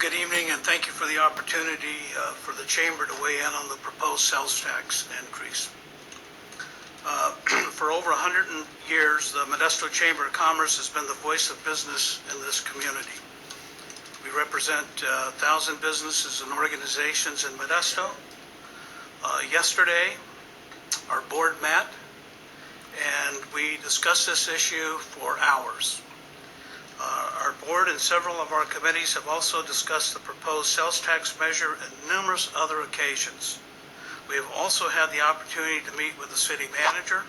Good evening, and thank you for the opportunity for the Chamber to weigh in on the proposed sales tax increase. For over 100 years, the Modesto Chamber of Commerce has been the voice of business in this community. We represent 1,000 businesses and organizations in Modesto. Yesterday, our board met, and we discussed this issue for hours. Our board and several of our committees have also discussed the proposed sales tax measure on numerous other occasions. We have also had the opportunity to meet with the city manager,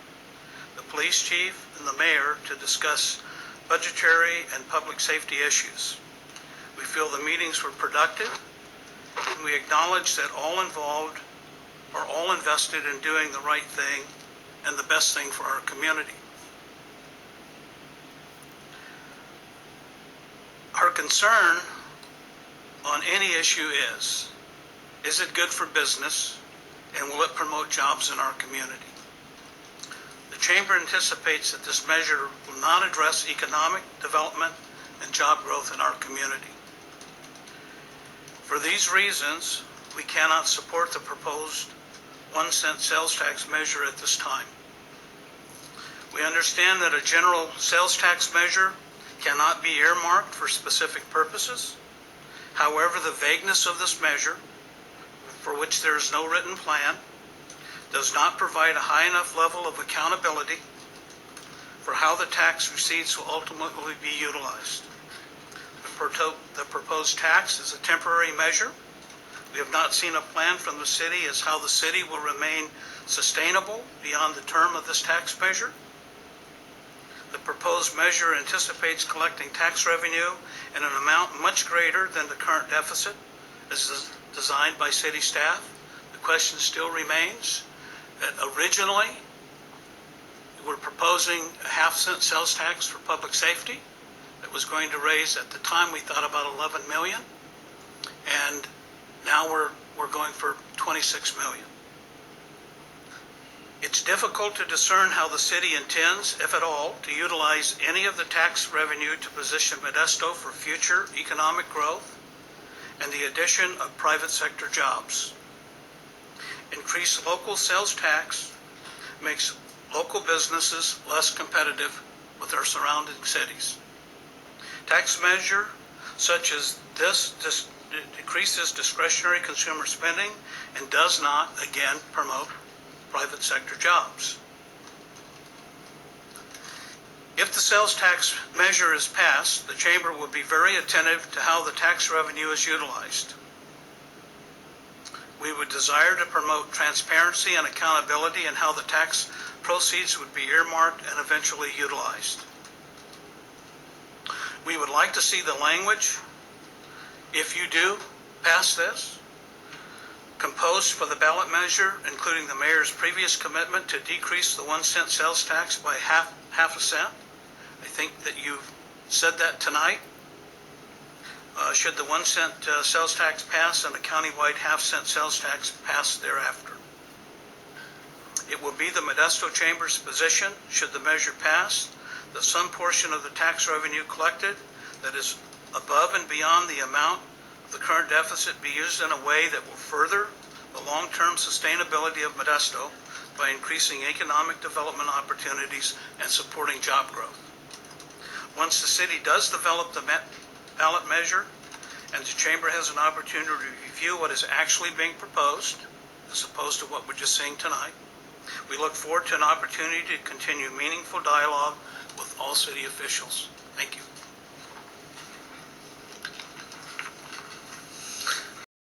the police chief, and the mayor to discuss budgetary and public safety issues. We feel the meetings were productive, and we acknowledge that all involved are all invested in doing the right thing and the best thing for our community. Our concern on any issue is it good for business, and will it promote jobs in our community? The Chamber anticipates that this measure will not address economic development and job growth in our community. For these reasons, we cannot support the proposed 1-cent sales tax measure at this time. We understand that a general sales tax measure cannot be earmarked for specific purposes. However, the vagueness of this measure, for which there is no written plan, does not provide a high enough level of accountability for how the tax receipts will ultimately be utilized. The proposed tax is a temporary measure. We have not seen a plan from the city as how the city will remain sustainable beyond the term of this tax measure. The proposed measure anticipates collecting tax revenue in an amount much greater than the current deficit as designed by city staff. The question still remains that originally we were proposing a 1/2-cent sales tax for public safety that was going to raise, at the time we thought, about 11 million, and now we're going for 26 million. It's difficult to discern how the city intends, if at all, to utilize any of the tax revenue to position Modesto for future economic growth and the addition of private sector jobs. Increased local sales tax makes local businesses less competitive with our surrounding cities. Tax measure such as this decreases discretionary consumer spending and does not, again, promote private sector jobs. If the sales tax measure is passed, the Chamber will be very attentive to how the tax revenue is utilized. We would desire to promote transparency and accountability in how the tax proceeds would be earmarked and eventually utilized. We would like to see the language, if you do pass this, composed for the ballot measure, including the mayor's previous commitment to decrease the 1-cent sales tax by half a cent. I think that you've said that tonight. Should the 1-cent sales tax pass and a countywide 1/2-cent sales tax pass thereafter. It will be the Modesto Chamber's position, should the measure pass, that some portion of the tax revenue collected that is above and beyond the amount the current deficit be used in a way that will further the long-term sustainability of Modesto by increasing economic development opportunities and supporting job growth. Once the city does develop the ballot measure and the Chamber has an opportunity to review what is actually being proposed, as opposed to what we're just seeing tonight, we look forward to an opportunity to continue meaningful dialogue with all city officials. Thank you.